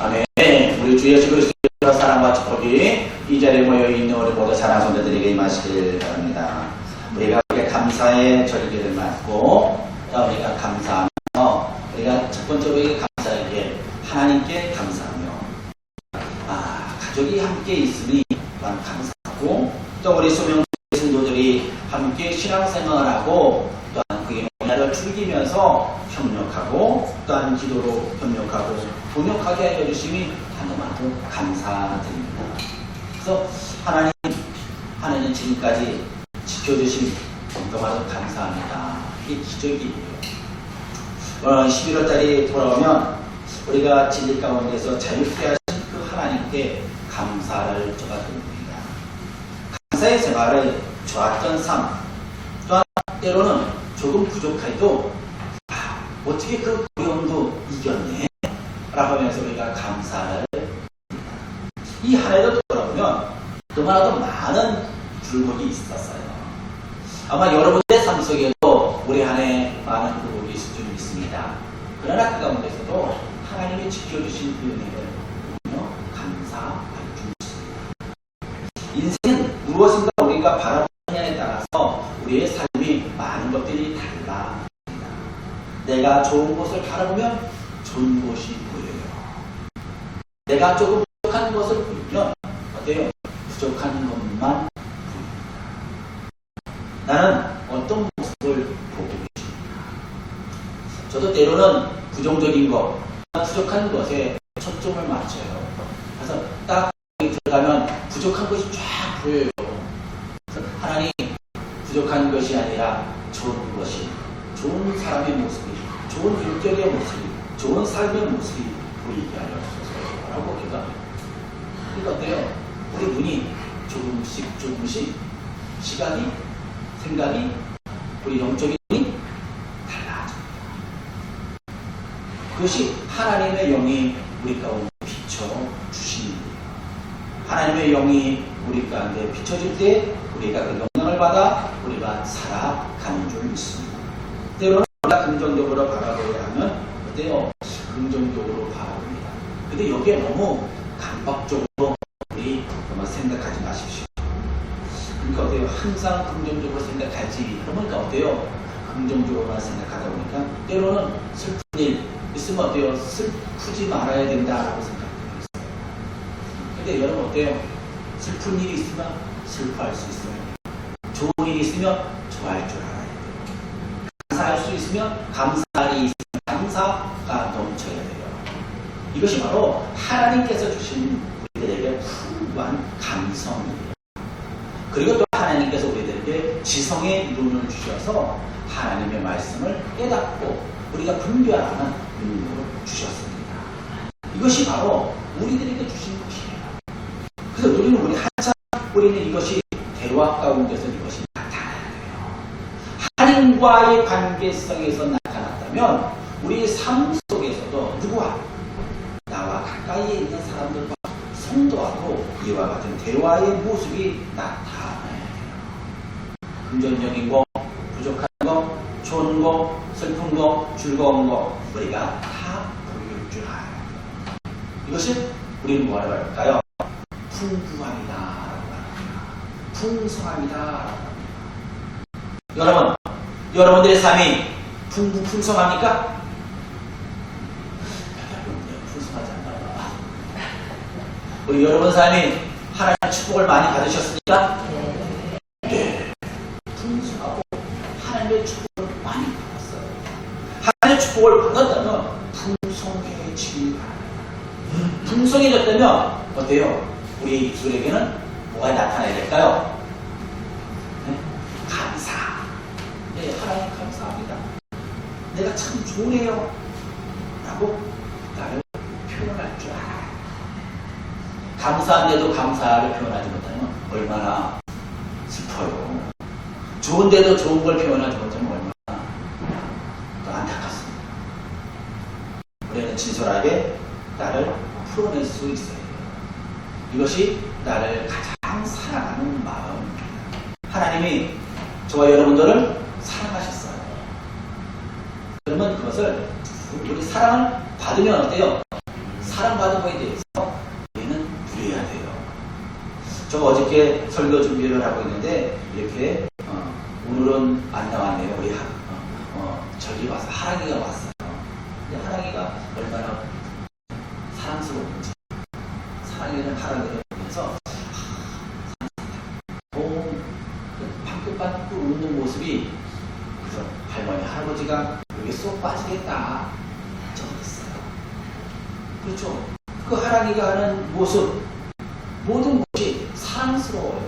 아멘. 우리 주 예수 그리스도의 사랑과 축복이 이 자리에 모여있는 우리 모두 사랑 성도들에게 임하시길 바랍니다. 우리가 감사의 절기를 맞고 또 우리가 감사하며 우리가 첫 번째로 감사하기에 하나님께 감사하며 가족이 함께 있으니 감사하고 또 우리 소명 성도들이 함께 신앙생활하고 또한 그의 문화를 즐기면서 협력하고 또한 기도로 협력하고 동역하게 하여 주심이 너무나도 감사드립니다. 그래서 하나님 지금까지 지켜주신 너무나도 감사합니다. 이게 기적이에요. 11월달이 돌아오면 우리가 진리 가운데서 자유케 하신 그 하나님께 감사를 저가 드립니다. 감사의 생활을 좋았던 삶 또한 때로는 조금 부족해도 어떻게 그 어려움도 이겼네 라고 하면서 우리가 감사를 드립니다. 이 한 해도 돌아오면 너무나도 많은 굴곡이 있었어요. 아마 여러분의 삶 속에도 올해 한 해 많은 굴곡이 좀 있습니다. 그러나 그 가운데서도 하나님이 지켜주신 그 은혜를 감사할 줄 있습니다. 인생은 무엇인가 우리가 바라보느냐에 따라서 우리의 삶이 많은 것들이 달라집니다. 내가 좋은 곳을 바라보면 좋은 곳이 보여요. 내가 조금 부족한 것을 보이면 어때요? 부족한 것만 보입니다. 나는 어떤 모습을 보고 있습니다. 저도 때로는 부정적인 것, 부족한 것에 초점을 맞춰요. 그래서 딱 들어가면 부족한 것이 쫙 보여요. 그래서 하나님 부족한 것이 아니라 좋은 것이, 좋은 사람의 모습이, 좋은 인격의 모습이, 좋은 삶의 모습이 보이게 하여 주소서라고 기도합니다. 그러니까 어때요? 우리 눈이 조금씩 시각이, 생각이, 우리 영적인 눈이 달라집니다. 그것이 하나님의 영이 우리 가운데 비춰주십니다. 하나님의 영이 우리 가운데 비춰질 때 우리가 그 영향을 받아 우리가 살아가는 줄 믿습니다. 때로는 우리가 긍정적으로 바라보야 하면 어때요? 긍정적으로 바라봅니다. 근데 여기에 너무 강박적으로 우리 생각하지 마십시오. 그러니까 어때요? 항상 긍정적으로 생각하지. 그러니까 어때요? 긍정적으로만 생각하다 보니까 때로는 슬픈 일 있으면 어때요? 슬프지 말아야 된다라고 생각하고 있어요. 근데 여러분 어때요? 슬픈 일이 있으면 슬퍼할 수 있어요. 좋은 일이 있으면 좋아할 줄 알아야 돼요. 감사할 수 있으면 감사할 일이 있으면 감사가 넘쳐야 돼요. 이것이 바로 하나님께서 주신 우리들에게 풍부한 감성이에요. 그리고 또 하나님께서 우리들에게 지성의 눈을 주셔서 하나님의 말씀을 깨닫고 우리가 분별하는 눈으로 주셨습니다. 이것이 바로 우리들에게 주신 것이에요. 그래서 우리 한참 우리는 이것이 대화 가운데서 이것이 나타나야 돼요. 하나님과의 관계성에서 나타났다면 우리 삶 속에서도 누구와 나와 가까이에 있는 사람들과 성도와도 이와 같은 대화의 모습이 나타나야 돼요. 긍정적인 거, 부족한 거, 좋은 거, 슬픈 거, 즐거운 거 우리가 다 보일 줄 알아야 돼요. 이것이 우리는 뭐라고 할까요? 풍부함이다 라고 합니다. 풍성함이다 라고 합니다. 여러분들의 삶이 풍성합니까? 풍성하지 않나. 우리 여러분 삶이 하나님의 축복을 많이 받으셨습니까? 네. 풍성하고 하나님의 축복을 많이 받았어요. 하나님의 축복을 받았다면 풍성해지기 바랍니다. 풍성해졌다면 어때요? 우리 입술에게는 뭐가 나타나야 될까요? 네? 감사. 네, 하나님 감사합니다. 내가 참 좋네요. 라고 나를 표현할 줄 알아요. 감사한데도 감사를 표현하지 못하면 얼마나 슬퍼요. 좋은데도 좋은 걸 표현하지 못하면 얼마나 또 안타깝습니다. 우리는 진솔하게 나를 풀어낼 수 있어요. 이것이 나를 가장 사랑하는 마음입니다. 하나님이 저와 여러분들을 사랑하셨어요. 그러면 그것을 우리 사랑을 받으면 어때요? 사랑받으면 사랑받은 거에 대해서 우리는 누려야 돼요. 저 어저께 설교 준비를 하고 있는데 이렇게 오늘은 안 나왔네요. 우리 저기 와서 하랑이가 왔어요. 근데 하랑이가 얼마나 사랑스러운지, 사랑이는 하랑이를 보면서 방긋방긋 웃는 모습이, 그래서 할머니 할아버지가 여기 쏙 빠지겠다 저랬어요. 그렇죠. 그 하랑이가 하는 모습, 모든 것이 사랑스러워요.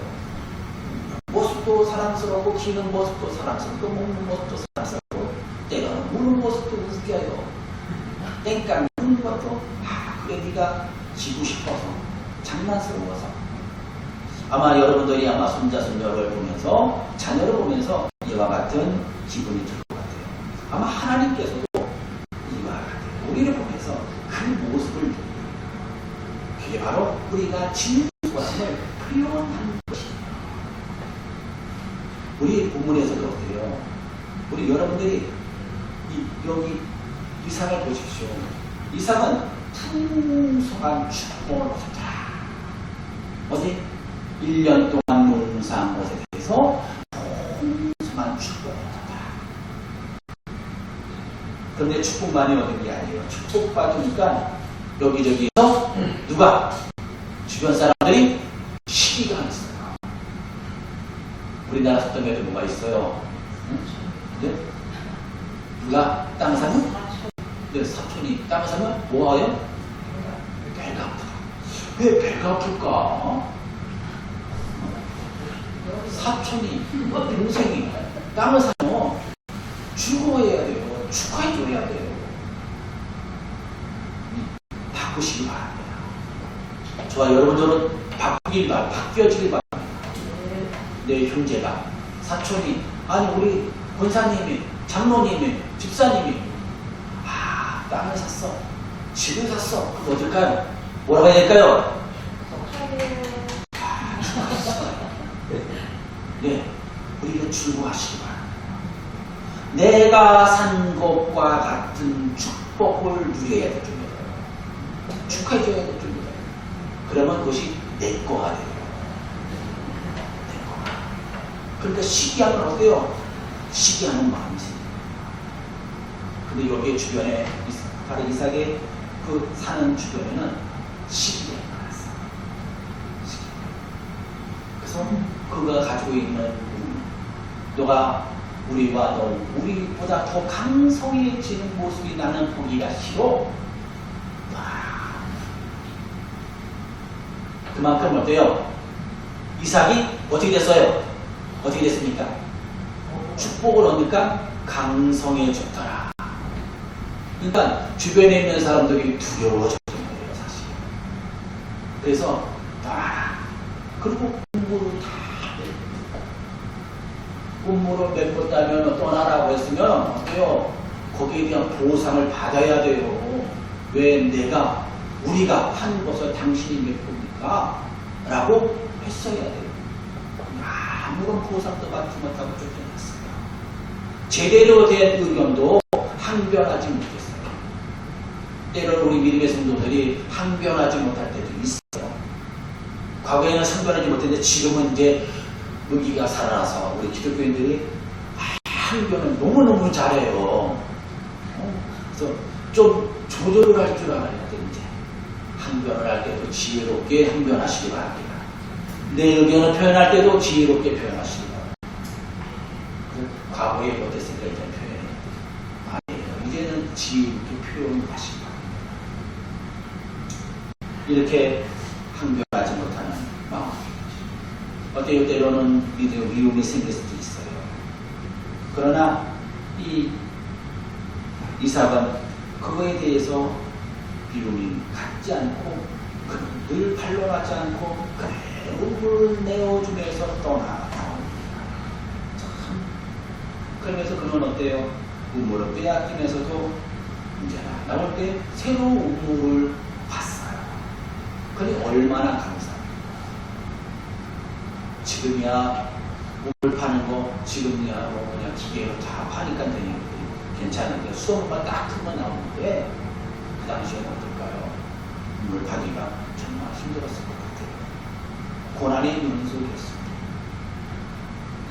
모습도 사랑스럽고, 기는 모습도 사랑스럽고, 먹는 모습도 사랑스럽고, 때로는 우는 모습도 웃겨요. 땡깡 우는 것도 그래 네가 지고 싶어서, 장난스러워서. 아마 여러분들이 아마 손자 손녀를 보면서, 자녀를 보면서 이와 같은 기분이 들 것 같아요. 아마 하나님께서도 이와 같은 우리를 보면서 그 모습을 보여요. 그게 바로 우리가 진솔함을 표현하는 것입니다. 우리 본문에서도 어때요? 우리 여러분들이 여기 이삭을 보십시오. 이삭은 풍성한 축복을 얻었다. 어디? 1년 동안 농사한 것에 대해서 풍성한 축복을 얻었다. 그런데 축복만이 얻은 게 아니에요. 축복 받으니까 여기저기서 누가? 주변 사람들이 시기가 있어요. 우리나라 사람에도 뭐가 있어요? 네? 누가 땅을 사면? 네, 사촌이 땅을 사면 뭐해요? 배가 아프다. 왜 배가 아플까? 사촌이, 동생이 땅을 사면 죽어야 돼요. 축하해줘야 돼요. 바꾸시기 바랍니다. 저와 여러분들은 바뀌어지길 바랍니다. 내 형제가, 사촌이, 아니 우리 권사님이, 장로님이, 집사님이 땅을 샀어, 집을 샀어. 그럼 어떨까요? 뭐라고 해야 될까요? 네, 우리가 즐거워하시기 바랍니다. 내가 산 것과 같은 축복을 누려야 될 줄입니다. 축하해줘야 될 줄입니다. 그러면 그것이 내 거가 돼요. 그러니까 시기하면 어때요? 시기하는 마음이지. 근데 여기 주변에, 바로 이삭의 그 사는 주변에는 시기가 많았어. 그래서 그가 가지고 있는 너가 우리와 너, 우리보다 더 강성해지는 모습이 나는 보기가 싫어. 그만큼 어때요? 이삭이 어떻게 됐어요? 어떻게 됐습니까? 축복을 얻으니까 강성해졌더라. 그러니까 주변에 있는 사람들이 두려워졌던 거예요, 사실. 그래서 떠나라. 그리고 공부를 다 공부를 메꿨다면 떠나라고 했으면 어때요? 거기에 대한 보상을 받아야 돼요. 왜 우리가 한 것을 당신이 메꿉니까? 라고 했어야 돼요. 아무런 보상도 받지 못하고 쫓겨났어요. 제대로 된 의견도 항변하지 못했어요. 때로는 우리 믿음의 성도들이 항변하지 못할 때도 있어요. 과거에는 항변하지 못했는데 지금은 이제 의기가 살아나서 우리 기독교인들이 항변을 너무너무 잘해요. 그래서 좀 조절을 할 줄 알아야 돼. 이제 항변을 할 때도 지혜롭게 항변하시기 바랍니다. 내 의견을 표현할 때도 지혜롭게 표현하시기 바랍니다. 과거에 못했으니까 이제 표현해요. 아니에요. 이제는 지혜롭게 표현하시기 바랍니다. 이렇게 항변하지 못하는 마음. 어때요? 때로는 미움이 생길 수도 있어요. 그러나 이 이삭은 그거에 대해서 미움이 갖지 않고 늘 반론하지 않고 그대로 내어주면서 떠나갑니다. 참. 그러면서 그는 어때요? 우물을 빼앗기면서도 이제 나올 때 새로운 우물을 봤어요. 그게 얼마나 감사합니까? 지금이야 우물 파는 거 지금이야 뭐 그냥 기계로 다 파니까 되니 괜찮은데 수돗물만 딱 틀면 나오는데 그 당시에는 어떨까요? 가기가 정말 힘들었을 것 같아요. 고난의 연속이었습니다.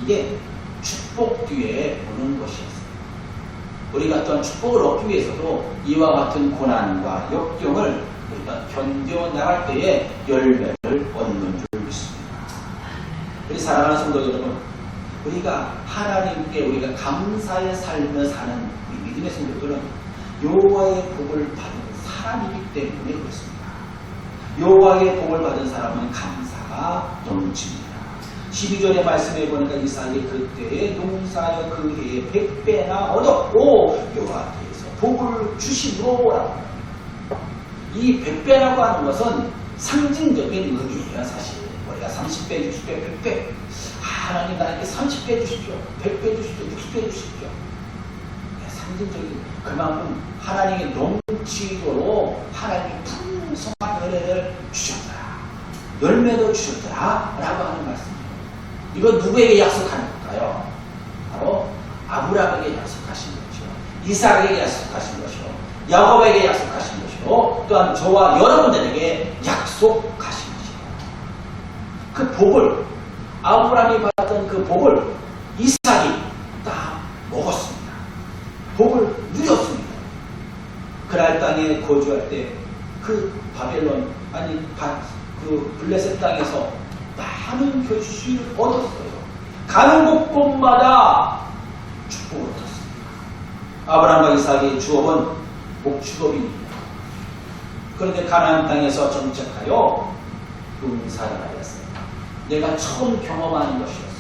이게 축복 뒤에 오는 것이었어요. 우리가 어떤 축복을 얻기 위해서도 이와 같은 고난과 역경을 우리가 견뎌나갈 때에 열매를 얻는 줄 믿습니다. 우리 사랑하는 성도 여러분, 우리가 하나님께 우리가 감사의 삶을 사는 우리 믿음의 성도들은 여호와의 복을 받은 사람이기 때문에 그렇습니다. 여호와의 복을 받은 사람은 감사가 넘칩니다. 12절의 말씀에 보니까 이삭이 그때에 농사여 그 해에 100배나 얻었고 여호와께서 복을 주시노라. 이 100배라고 하는 것은 상징적인 의미예요. 사실 우리가 30배, 60배, 100배 하나님 나에게 30배 주십시오, 100배 주십시오, 60배 주십시오. 상징적인 그만큼 하나님이 넘치도록 하나님이 풍성한 은혜를 주셨더라, 열매도 주셨더라 라고 하는 말씀이에요. 이건 누구에게 약속하는 걸까요? 바로 아브라함에게 약속하신 것이요, 이삭에게 약속하신 것이요, 야곱에게 약속하신 것이요, 또한 저와 여러분들에게 약속하신 것이에요. 그 복을, 아브라함이 받았던 그 복을 이삭이 딱 먹었습니다. 복을 누렸습니다. 그랄 땅에 거주할 때 그 바벨론, 아니 그 블레셋 땅에서 많은 결실을 얻었어요. 가는 곳곳마다 축복을 얻었습니다. 아브라함과 이삭의 주업은 목축업입니다. 그런데 가나안 땅에서 정착하여 농사를 하였어요. 내가 처음 경험하는 것이었습니다.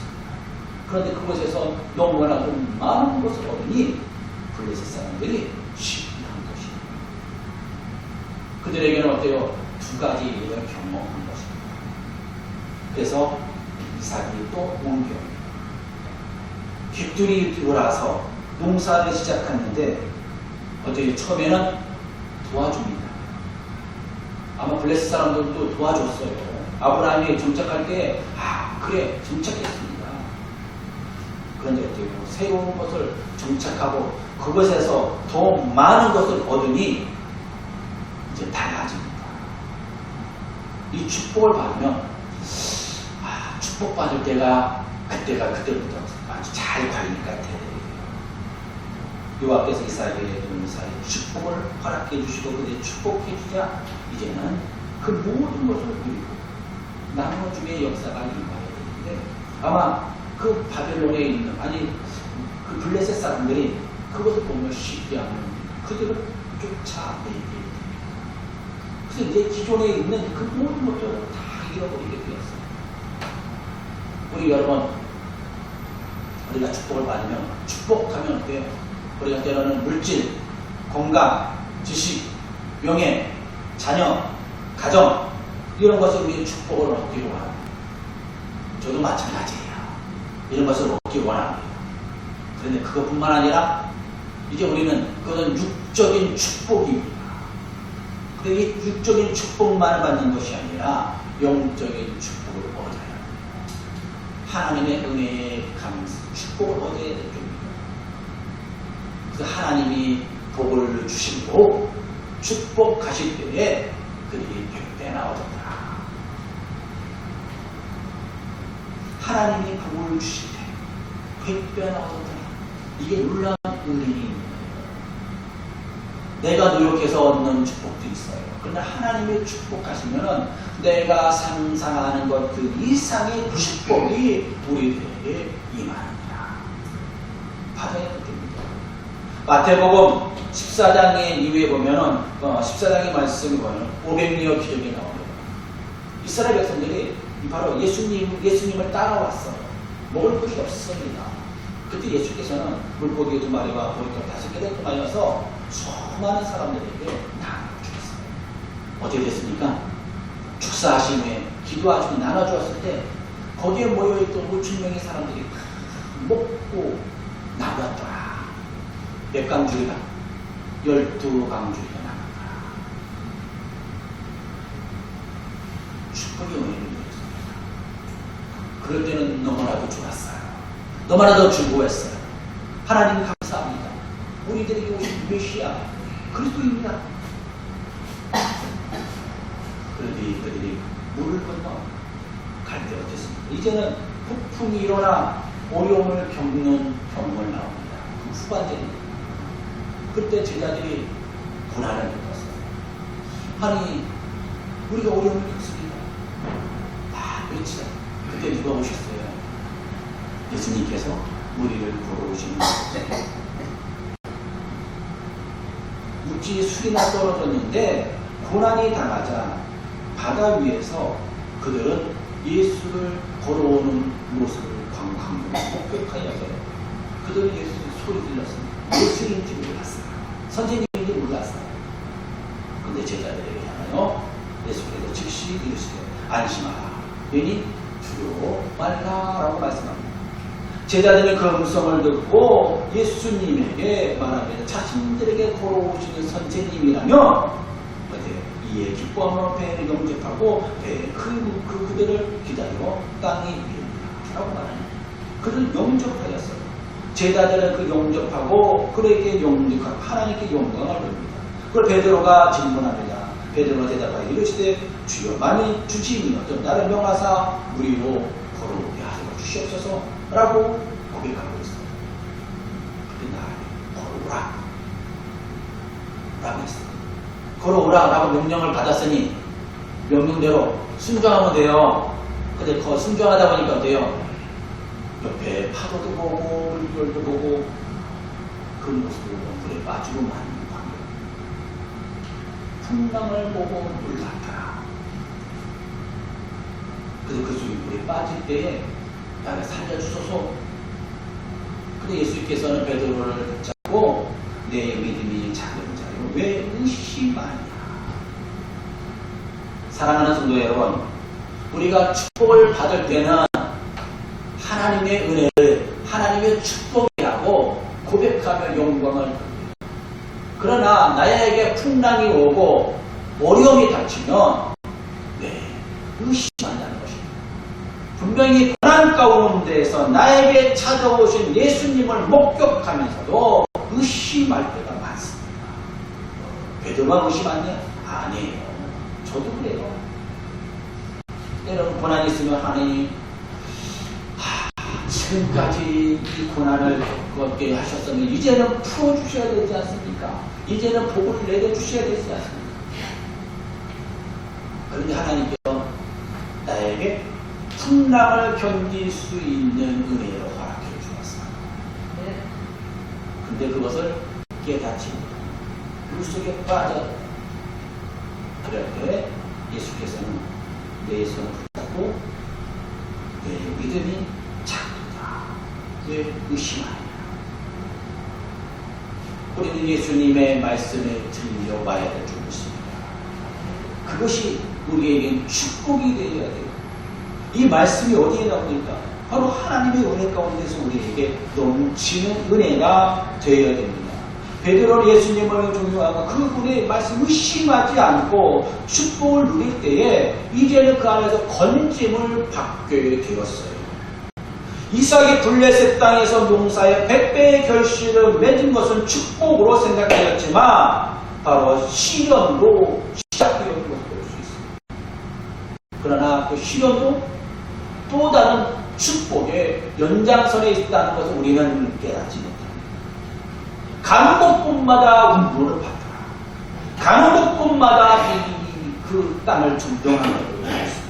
그런데 그곳에서 너무나도 많은 것을 얻으니 블레셋 사람들이 시기한 것이에요. 그들에게는 어때요? 두 가지 일을 경험한 것입니다. 그래서 이삭이 또 옮겨 깃들이 돌아서 농사를 시작했는데 어떻게 처음에는 도와줍니다. 아마 블레셋 사람들도 도와줬어요. 아브라함이 정착할 때 그래 정착했습니다. 그런데 어때요? 새로운 것을 정착하고 그것에서 더 많은 것을 얻으니 이제 달라집니다. 이 축복을 받으면 축복받을 때가 그때부터 아주 잘 걸릴 것 같아요. 여호와께서 이삭에게 농사에 축복을 허락해 주시고 그때 축복해 주자 이제는 그 모든 것을 누리고 나눠주의 역사가 임하게 되는데 아마 그 바벨론에 있는 그 블레셋 사람들이 그것을 보면 쉽게 하면 그들을 쫓아내게 됩니다. 그래서 이제 기존에 있는 그 모든 것들을 다 잃어버리게 되었어요. 우리 여러분, 우리가 축복을 받으면 축복하면 어때요? 우리가 때로는 물질, 건강, 지식, 명예, 자녀, 가정 이런 것을 우리 축복을 얻기로 합니다. 저도 마찬가지예요. 이런 것을 얻기 원합니다. 그런데 그것뿐만 아니라 이제 우리는 그것은 육적인 축복입니다. 근데 이 육적인 축복만 받는 것이 아니라 영적인 축복을 얻어야 합니다. 하나님의 은혜에 감사, 축복을 얻어야 될 겁니다. 그래서 하나님이 복을 주시고 축복하실 때에 그들이 100배나 얻었다. 하나님이 복을 주실 때 100배나 얻었다. 이게 놀라운 은혜입니다. 내가 노력해서 얻는 축복도 있어요. 그러나 하나님의 축복하시면 내가 상상하는 것 그 이상의 축복이 우리들에게 임합니다. 받아야 됩니다. 마태복음 14장의 이후에 보면은 14장의 말씀을 보면 500리어 기적이 나옵니다. 이스라엘 백성들이 바로 예수님을 따라왔어요. 먹을 것이 없습니다. 그때 예수께서는 물고기 2마리와 보리떡 5개를 통하여서 수많은 사람들에게 나눠주었어요. 어떻게 됐습니까? 축사하신 후에 기도하시고 나눠주었을 때 거기에 모여있던 5,000명의 사람들이 먹고 나눴더라. 몇 강줄이다? 12강줄이가 나눴더라. 축복의 은혜를 누렸습니다. 그럴 때는 너무나도 좋았어요. 너무나도 즐거웠어요. 하나님 감사합니다. 우리들에게 오신 메시아 그리스도입니다. 그런데 그들이 물을 건너 갈 때 어땠습니까? 이제는 폭풍이 일어나 어려움을 겪는 경험을 나옵니다. 그 후반전입니다. 그때 제자들이 고난을 겪었어요. 아니, 우리가 어려움을 겪습니다. 그렇지. 그때 누가 오셨어요? 예수님께서 우리를 걸어오시는 거예요. 육지에 술이나 떨어졌는데 고난이 당하자 바다 위에서 그들은 예수를 걸어오는 모습을 목격하여서요. 그들은 예수 소리 들렸습니다. 예수인지 몰랐어요. 선생님인지 몰랐어요. 근데 제자들에게 하나요? 예수께서 즉시 이르시되 안심하라. 괜히 두려워 말라라고 말씀합니다. 제자들은 그 음성을 듣고 예수님에게 말하면 자신들에게 걸어오시는 선생님이라면 이에 기뻐하며 배를 영접하고 그들을 기다려 땅에 이르리라 라고 말합니다. 그를 영접하였어요. 제자들은 그 영접하고 그에게 영접하고 하나님께 영광을 돌립니다. 그걸 베드로가 질문합니다. 베드로가 대답하여 이르시되 주여 만일 주시면 나를 명하사 우리로 걸어오게 하여 주시옵소서 라고 고백하고 있습니다. 근데 나를 걸어오라 라고 했습니다. 걸어오라 라고 명령을 받았으니 명령대로 순종하면 돼요. 근데 순종하다 보니까 어때요? 옆에 파도도 보고 물결도 보고 그 모습을 물에 빠지고 마는 광경, 풍랑을 보고 물 같아라. 근데 그 속에 물에 빠질 때에 나를 살려주소서. 근데 예수님께서는 베드로를 붙잡고 내 믿음이 작은 자요 왜 의심하냐. 사랑하는 성도 여러분, 우리가 축복을 받을 때는 하나님의 은혜를 하나님의 축복이라고 고백하며 영광을 드립니다. 그러나 나에게 풍랑이 오고 어려움이 닥치면 의심한다는 것입니다. 분명히 고난 가운데에서 나에게 찾아오신 예수님을 목격하면서도 의심할 때가 많습니다. 베드로가 의심하냐? 아니에요. 저도 그래요. 때로는 고난이 있으면 하나님 지금까지 이 고난을 겪게 하셨으면 이제는 풀어주셔야 되지 않습니까? 이제는 복을 내려주셔야 되지 않습니까? 그런데 하나님께서 나에게 풍랑을 견딜 수 있는 은혜를 허락해 주었어요. 근데 그것을 깨닫지 물속에 빠져 그럴 때 예수께서는 내 손을 붙잡고 내 믿음이 작다. 왜 의심하느냐. 우리는 예수님의 말씀에 들려봐야 될 줄 믿습니다. 그것이 우리에겐 축복이 되어야 돼요. 이 말씀이 어디에 나옵니까? 바로 하나님의 은혜 가운데서 우리에게 넘치는 은혜가 되어야 됩니다. 베드로는 예수님을 존경하고 그분의 말씀 의심하지 않고 축복을 누릴 때에 이제는 그 안에서 건짐을 받게 되었어요. 이삭이 블레셋 땅에서 농사에 100배의 결실을 맺은 것은 축복으로 생각되었지만 바로 시련으로 시작되었던 것을 볼 수 있습니다. 그러나 그 시련도 또 다른 축복의 연장선에 있다는 것을 우리는 깨닫지 못합니다. 가는 곳곳마다 운보를 받더라. 가는 곳곳마다 그 땅을 증정하는 것을 볼 수 있습니다.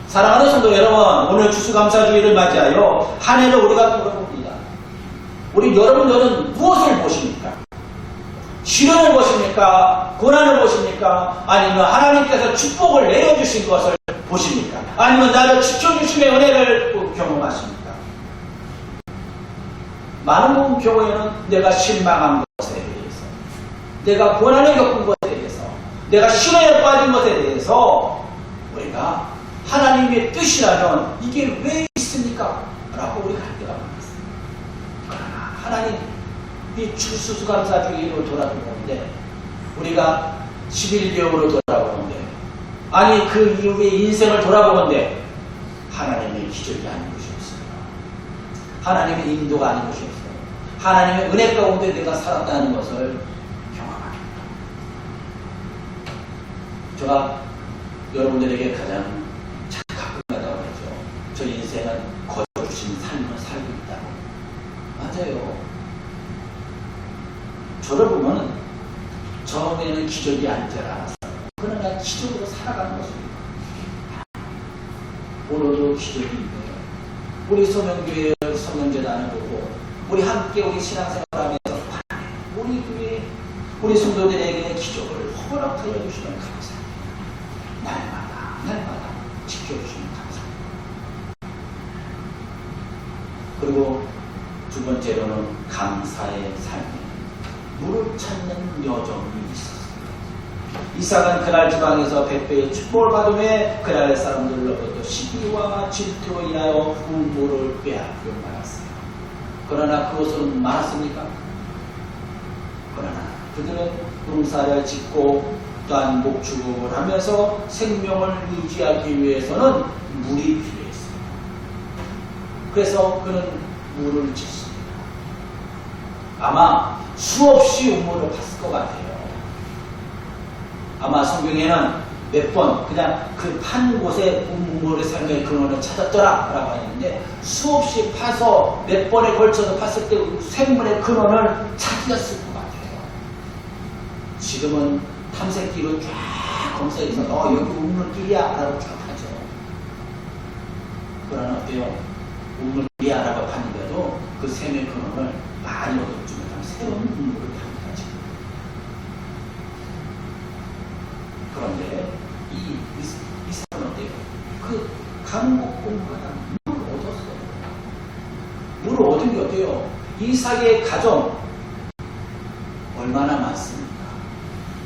사랑하는 성도 여러분, 오늘 추수감사주의를 맞이하여 한 해를 우리가 돌아봅니다. 우리 여러분들은 무엇을 보십니까? 시련을 보십니까? 고난을 보십니까? 아니면 하나님께서 축복을 내려주신 것을 보십니까? 아니면 나를 지켜주심의 은혜를 경험하십니까? 많은 경우에는 내가 실망한 것에 대해서, 내가 고난을 겪은 것에 대해서, 내가 시련에 빠진 것에 대해서 우리가 하나님의 뜻이라면 이게 왜 있습니까? 라고 우리가 할 때가 많습니다. 그러나 하나님 이 추수감사주의로 돌아보는데 우리가 11개월로 돌아보는데 아니 그 이후의 인생을 돌아보는데 하나님의 기적이 아닌 것이 없습니다. 하나님의 인도가 아닌 것이 없어요. 하나님의 은혜 가운데 내가 살았다는 것을 경험합니다. 제가 여러분들에게 가장 가끔가다가 그러죠. 저 인생은 거저주신 삶을 살고 있다고. 맞아요. 저를 보면 처음에는 기적이 안 줄 알았어요. 그러나 기적으로 살아가는 모습입니다. 오늘도 기적이 있네요. 우리 소명교회 성령재단을 보고 우리 함께 우리 신앙생활하면서 우리 성도들에게 기적을 허락하여 주시면 감사합니다. 날마다 지켜주시면 감사합니다. 그리고 두 번째로는 감사의 삶. 물을 찾는 여정이 있었습니다. 이삭은 그날 지방에서 백배의 축복을 받으며 그날 사람들로부터 시기와 질투로 인하여 우물을 빼앗겨 말았어요. 그러나 그것은 많았습니까? 그러나 그들은 농사를 짓고 또한 목축을 하면서 생명을 유지하기 위해서는 물이 필요했어요. 그래서 그는 물을 짓습니다. 아마 수없이 우물을 팠을 것 같아요. 아마 성경에는 몇 번 그냥 그 판 곳에 우물의 생명의 근원을 찾았더라 라고 했는데 수없이 파서 몇 번에 걸쳐서 팠을 때 생물의 근원을 찾았을 것 같아요. 지금은 탐색기로 쫙 검색해서 여기 우물길이야 라고 쫙 하죠. 그러나 어때요? 우물길이야 라고 봤는데도 그 생명의 근원을 많이 얻어주면 새로운 우물을 타는 거지. 그런데 이 사람은 어때요? 그 강국 공부하다 물을 얻었어요. 물을 얻은 게 어때요? 이삭의 가정 얼마나 많습니까?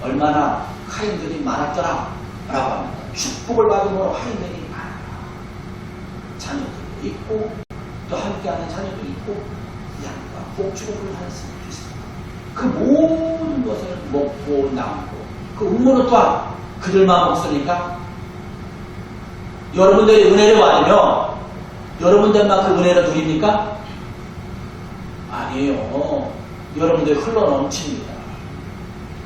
얼마나 하인들이 많았더라 라고 합니다. 축복을 받음으로 하인들이 많아요. 자녀들도 있고 또 함께하는 자녀도 있고 양과 복축을 하는 사람도 있습니다. 그 모든 것을 먹고 남고 그 음모는 또한 그들만 먹습니까? 여러분들이 은혜를 받으면 여러분들만 그 은혜를 누립니까? 아니에요. 여러분들이 흘러넘칩니다.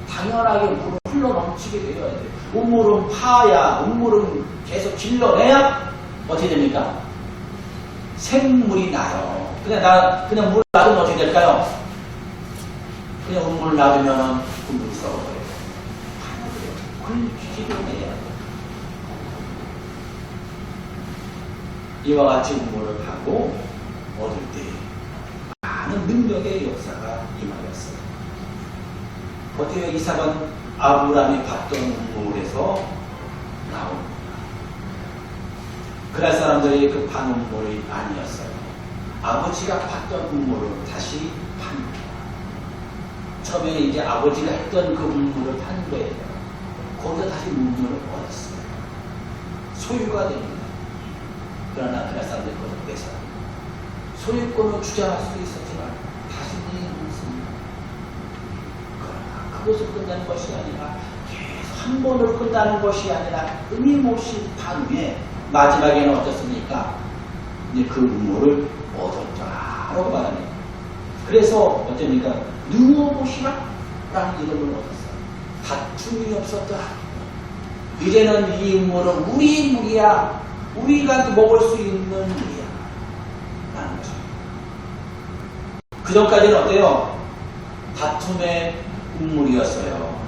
당연하게 물은 흘러넘치게 되어야 돼요. 우물은 파야, 우물은 계속 길러내야 어떻게 됩니까? 생물이 나요. 그냥 물 놔두면 어떻게 될까요? 그냥 우물을 놔두면 그 물이 썩어버려요. 그걸 길러내야 돼요. 이와 같이 우물을 파고 얻을 때 많은 능력의 역사가 임하였어요. 어때요? 이삭은 아브라함이 봤던 우물에서 나옵니다. 그날 사람들이 그 판 우물이 아니었어요. 아버지가 봤던 우물을 다시 팝니다. 처음에 이제 아버지가 했던 그 우물을 판 거예요. 거기서 다시 우물을 얻었어요. 소유가 됩니다. 그러나 그날 사람들이 그것을 뺏어요. 소유권을 주장할 수 있었지만 다시는 없습니다. 그러나 그것을 끝나는 것이 아니라 계속 한 번으로 끝나는 것이 아니라 끊임없이 판 후에 마지막에는 어떻습니까? 이제 그 우물을 얻었더라라고 말합니다. 그래서 어떻습니까? 누워보시라 라는 이름을 얻었어요. 다툼이 없었더라. 이제는 이 우물은 우리 물이야. 우리가 먹을 수 있는 물이야 라는 거죠. 그전까지는 어때요? 다툼의 우물이었어요.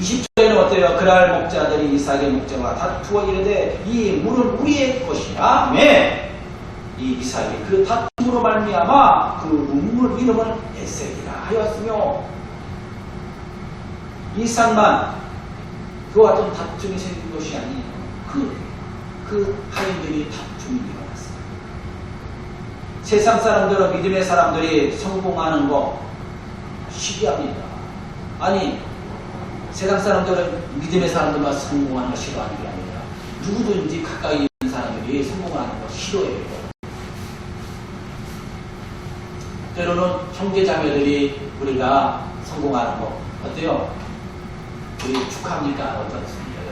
20절에는 어때요? 그날 목자들이 이삭의 목자와 다투어 이르되 이 물은 우리의 것이라. 네. 이 이삭이 그 다툼으로 말미암아 그 우물 이름을 에셀이라 하였으며 이삭만 그와 같은 다툼이 생긴 것이 아니에요. 그 하인들이 다툼이 일어났어요. 세상 사람들은 믿음의 사람들이 성공하는 거 시기합니다. 아니 세상 사람들은 믿음의 사람들만 성공하는 거 싫어하는 게 아니라 누구든지 가까이 있는 사람들이 성공하는 거 싫어해요. 때로는 형제자매들이 우리가 성공하는 거 어때요? 우리 축하합니까? 어떻습니까?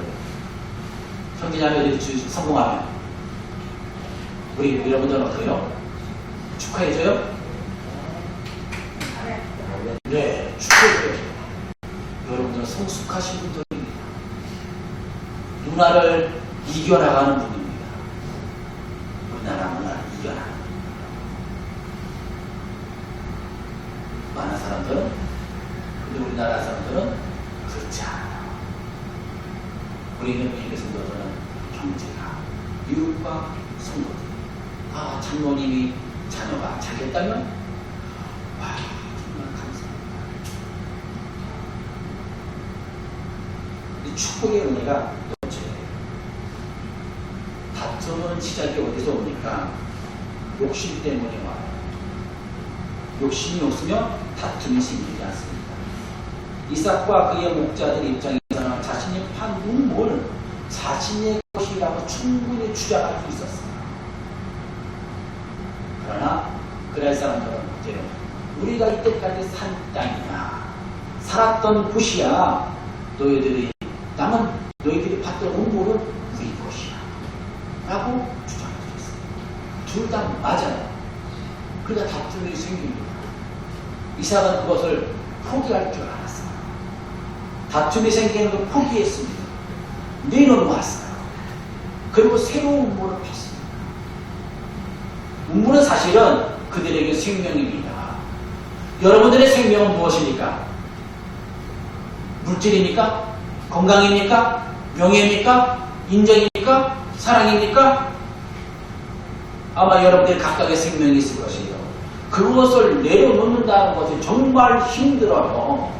형제자매들이 성공하면 우리 여러분들은 어때요? 축하해줘요? 네, 축하해줘요. 여러분들은 성숙하신 분들입니다. 문화를 이겨나가는 분입니다. 우리나라 문화를 이겨나가는 분. 많은 사람들은, 근데 우리나라 사람들은 그렇지 않아요. 우리는 미국의 성도들은 경제가, 미국과 성도들, 장로님이 자녀가 잘됐다면, 와, 정말 감사합니다. 이 축복의 은혜가 다툼은 시작이 어디서 옵니까? 욕심 때문에 와요. 욕심이 없으면 다툼이 생기지 않습니다. 이삭과 그의 목자들 입장에서는 자신이 판 우물, 자신의 것이라고 충분히 주장할 수 있었어요. 그러나 그날 사람들은 어때요? 우리가 이때까지 산 땅이야, 살았던 곳이야, 너희들이 봤던 우물은 우리 것이야 라고 주장할 수 있어요. 둘 다 맞아요. 그러니까 다툼이 생깁니다. 이삭은 그것을 포기할 줄 알았어요. 다툼이 생기는 걸 포기했습니다. 내려놓았어요. 그리고 새로운 우물을 팠습니다. 우물은 사실은 그들에게 생명입니다. 여러분들의 생명은 무엇입니까? 물질입니까? 건강입니까? 명예입니까? 인정입니까? 사랑입니까? 아마 여러분들 각각의 생명이 있을 것이에요. 그것을 내려놓는다는 것이 정말 힘들어요.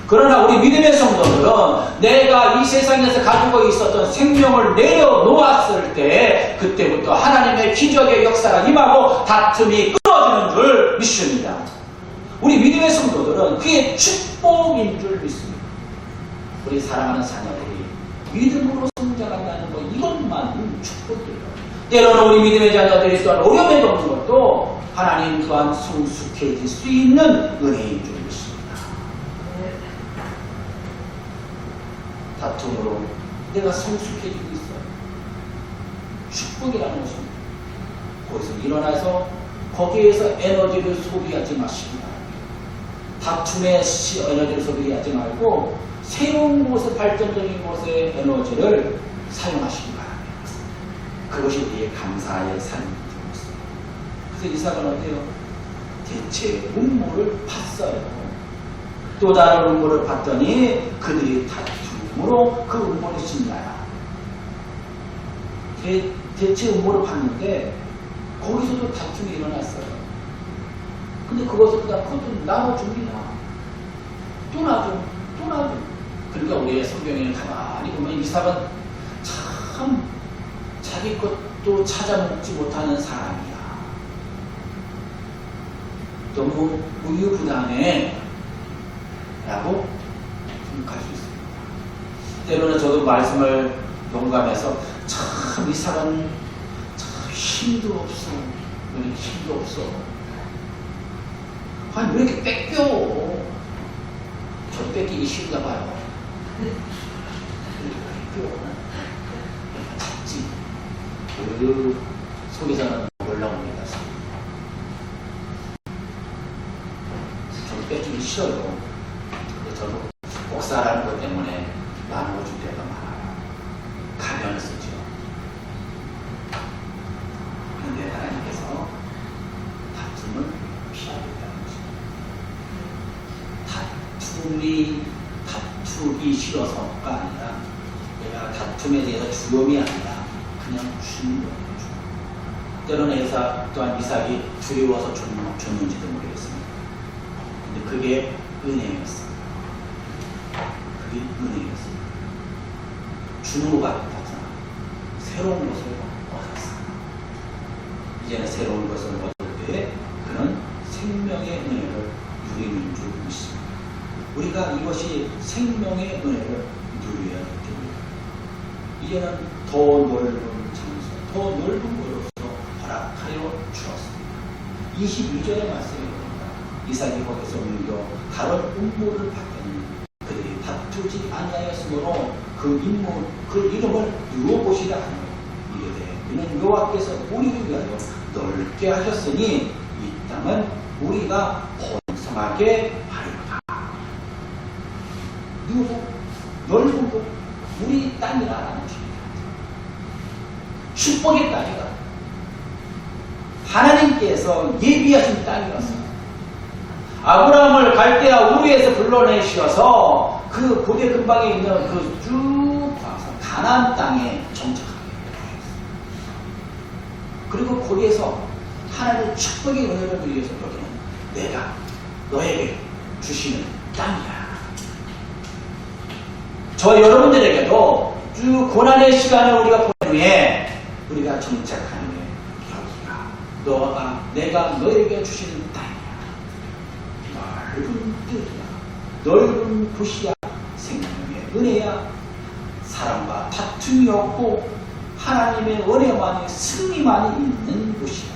그러나 우리 믿음의 성도들은 내가 이 세상에서 가지고 있었던 생명을 내려놓았을 때 그때부터 하나님의 기적의 역사가 임하고 다툼이 끊어지는 줄 믿습니다. 우리 믿음의 성도들은 그게 축복인 줄 믿습니다. 우리 사랑하는 자녀들이 믿음으로 성장한다는 것, 이것만 축복이에요. 때로는 우리 믿음의 자녀들이 또한 어려움에 겪는 것도 하나님 또한 성숙해질 수 있는 은혜인 줄 믿습니다. 다툼으로 내가 성숙해지고 있어요. 축복이라는 것입니다. 거기서 일어나서 거기에서 에너지를 소비하지 마십니다. 다툼의 에너지를 소비하지 말고 새로운 곳에, 발전적인 곳에 에너지를 사용하시기 바랍니다. 그것이 우리의 감사의 삶인 줄 믿습니다. 그래서 이삭은 어때요? 대체 우물을 팠어요. 또 다른 우물을 팠더니 그들이 다툼으로 그 우물이 신나요. 대체 우물을 팠는데 거기서도 다툼이 일어났어요. 근데 그것을 그것도 나눠줍니다. 또 놔줘. 그러니까 우리의 성경에는 가만히 보면 이삭은 참 자기 것도 찾아먹지 못하는 사람이야. 너무 우유부단해 라고 생각할 수 있습니다. 때로는 저도 말씀을 용감해서 참 이삭은 참 힘도 없어. 왜 이렇게 힘도 없어. 아니 왜 이렇게 뺏겨. 저 뺏기기 싫은가 봐요. 잡지. 그 속에서는 올라옵니다. 저는 뺏기기 싫어요. 근데 저도 목사라는 것 때문에 나누어 줄 때가 많아요. 가면을 쓰죠. 그런데 하나님께서 다툼을 피하겠다는 것입니다. 다투기 싫어서가 아니라 내가 다툼에 대해서 두려움이 아니라 그냥 주는 거예요. 때로는 에사 또한 이삭이 두려워서 줬는지도 모르겠습니다. 근데 그게 은혜였어요. 그게 은혜였어요. 주는 것 같았잖아. 새로운 것을 얻었어요. 이제는 새로운 것을 얻을 때 그는 생명의 은혜를 누리는 줄 믿습니다. 우리가 이것이 생명의 은혜를 누려야 됩니다. 이제는 더 넓은 장소, 더 넓은 곳으로서 허락하여 주었습니다. 22절의 말씀입니다. 이삭이 거기서 옮겨 다른 음모를 받더니 그들이 다투지 아니하였으므로 그 이름을 누워보시라 하며 이르되 이는 여호와께서 우리를 위하여 넓게 하셨으니 이 땅은 우리가 번성하게 하리로다. 누워서 넓은 곳, 우리 땅이라는 것입니다. 축복의 땅이다. 하나님께서 예비하신 땅이었습니다. 아브라함을 갈대아 우르에서 불러내셔서 그 고대 근방에 있는 그 쭉 가나안 땅에 정착하게 되었습니다. 그리고 거기에서 하나님의 축복의 은혜를 누리기 위해서 여기는 내가 너에게 주시는 땅이야. 저 여러분들에게도 쭉 고난의 시간을 우리가 보낸 후에 우리가 정착하는 여기가 내가 너에게 주시는 땅이야. 넓은 뜻이야. 넓은 도시야. 생명의 은혜야. 사랑과 다툼이 없고 하나님의 은혜만이 승리만이 있는 곳이야.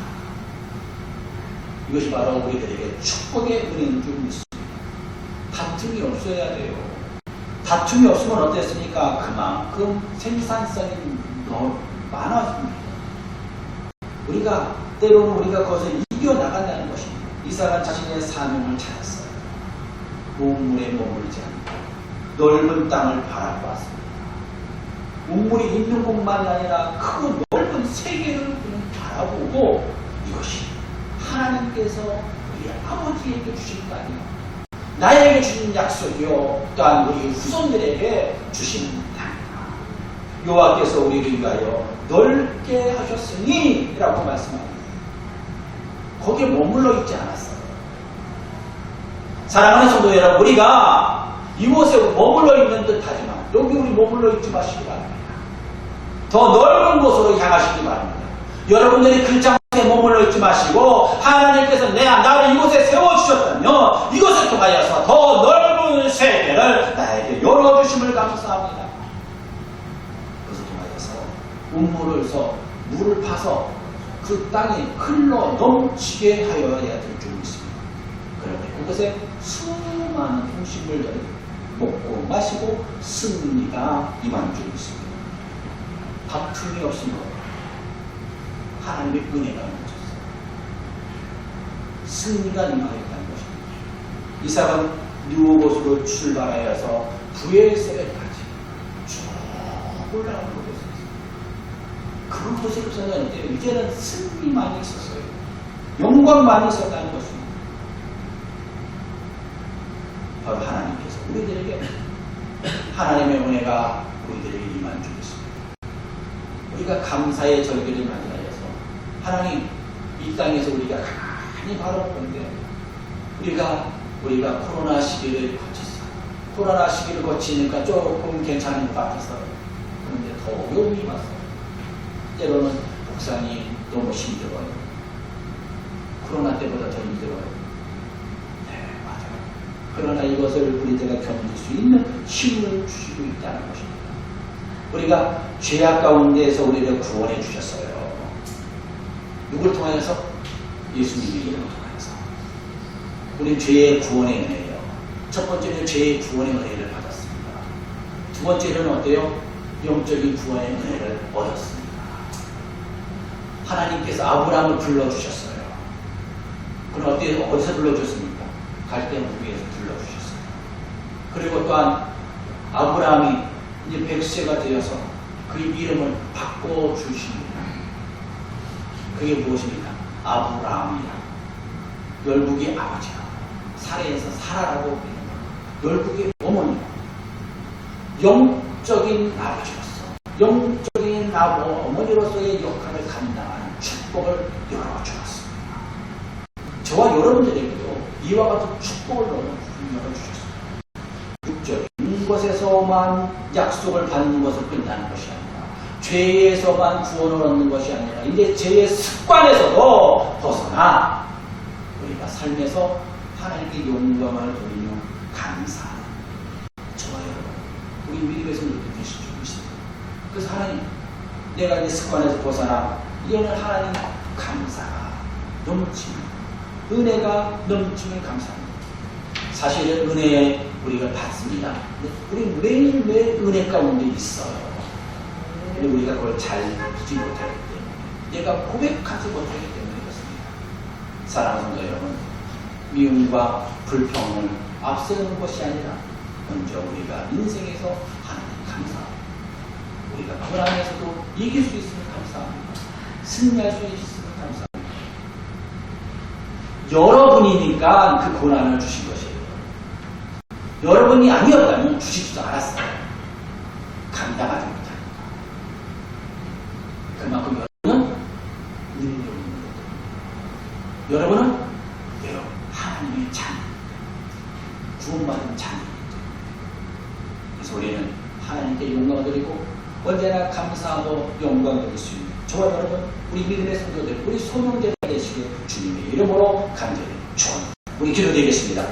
이것이 바로 우리들에게 축복의 은혜인 줄 믿습니다. 다툼이 없어야 돼요. 다툼이 없으면 어땠습니까? 그만큼 생산성이 너무 많아집니다. 우리가 때로는 우리가 거기서 이겨나간다는 것입니다. 이삭은 자신의 사명을 찾았어요. 우물에 머물지 않고 넓은 땅을 바라보았습니다. 우물이 있는 곳만이 아니라 크고 넓은 세계를 그냥 바라보고 이것이 하나님께서 우리 아버지에게 주신 땅이요, 나에게 주신 약속이요, 또한 우리 후손들에게 주시는 땅이다. 여호와께서 우리를 위하여 넓게 하셨으니 라고 말씀합니다. 거기에 머물러 있지 않았어요. 사랑하는 성도 여러분, 우리가 이곳에 머물러 있는 듯 하지만 여기 우리 머물러 있지 마시기 바랍니다. 더 넓은 곳으로 향하시기 바랍니다. 여러분들이 글장에 머물러 있지 마시고 하나님께서 나를 이곳에 세워주셨다며 이곳을 통하여서 더 넓은 세계를 나에게 열어주심을 감사합니다. 그것을 통하여서 우물을 물을 파서 그 땅이 흘러 넘치게 하여야 될 줄 믿습니다. 그런데 그것에 수많은 음식물들을 먹고 마시고 승리가 임한 줄 믿습니다. 다툼이 없으면 하나님의 은혜가 넘쳤어요. 승리가 임하였다는 것입니다. 이삭은 누오봇으로 출발하여서 부엘세바까지 쭉 올라가는 곳이었어요. 그곳에서는 이제는 승리만이 있었어요. 영광만이 있었다는 것입니다. 바로 하나님께서 우리들에게 하나님의 은혜가 우리들에게 임한 줄 믿습니다. 우리가 감사의 절기를 맞이하여서 하나님 이 땅에서 우리가 가만히 바라보는데 우리가 코로나 시기를 거쳤어요. 코로나 시기를 거치니까 조금 괜찮은 것 같아서 그런데 더 어려움이 왔어요. 때로는 복상이 너무 힘들어요. 코로나 때보다 더 힘들어요. 네, 맞아요. 그러나 이것을 우리들가 견딜 수 있는 힘을 주시고 있다는 것입니다. 우리가 죄악 가운데에서 우리를 구원해 주셨어요. 누굴 통하여서? 예수님의 이름을 통하여서. 우리 죄의 구원의 은혜예요. 첫 번째는 죄의 구원의 은혜를 받았습니다. 두 번째는 어때요? 영적인 구원의 은혜를 얻었습니다. 하나님께서 아브라함을 불러주셨어요. 그럼 어디서 불러주셨습니까? 갈대아 우르에서 불러주셨어요. 그리고 또한 아브라함이 이제 100세가 되어서 그 이름을 바꿔주십니다. 그게 무엇입니까? 아브라함이라. 열국의 아버지라. 사례에서 사라라고 부르는 열국의 어머니. 영적인 아버지로서, 영적인 어머니로서의 역할을 감당하는 축복을 열어주었습니다. 저와 여러분들에게도 이와 같은 축복을 열어주셨습니다. 육적인 것에서만 약속을 받는 것을 끝나는 것이 아니라 죄에서만 구원을 얻는 것이 아니라 이제 죄의 습관에서도 벗어나 우리가 삶에서 하나님께 영광을 돌리며 감사하는 저와 여러분, 우리 믿음에서 이렇게 되실 줄 믿습니다. 그래서 하나님, 내가 이 습관에서 벗어나 이제는 하나님 감사가 넘치는, 은혜가 넘치는 감사합니다. 사실은 은혜에 우리가 받습니다. 우리 매일매일 은혜 가운데 있어요. 근데 우리가 그걸 잘 보지 못하기 때문에, 내가 고백하지 못하기 때문에 그렇습니다. 사랑하는 성도 여러분, 미움과 불평을 앞세우는 것이 아니라 먼저 우리가 인생에서 하나님 감사하고 우리가 불안에서도 이길 수 있으면 감사합니다. 승리할 수 있으면 감사합니다. 여러분이니까 그 고난을 주신 것이에요. 여러분이 아니었다면 주시지도 않았어요. 감당하지 못합니다. 그만큼 여러분은 능력이 있는 거예요. 여러분은 하나님의 자녀, 구원받은 자녀입니다. 그래서 우리는 하나님께 영광을 드리고 언제나 감사하고 영광을 드릴 수 있는 저와 여러분, 우리 믿음의 성도들, 우리 소명자가 되시길 주님의 이름으로 간절히 축원합니다. 우리 기도드리겠습니다.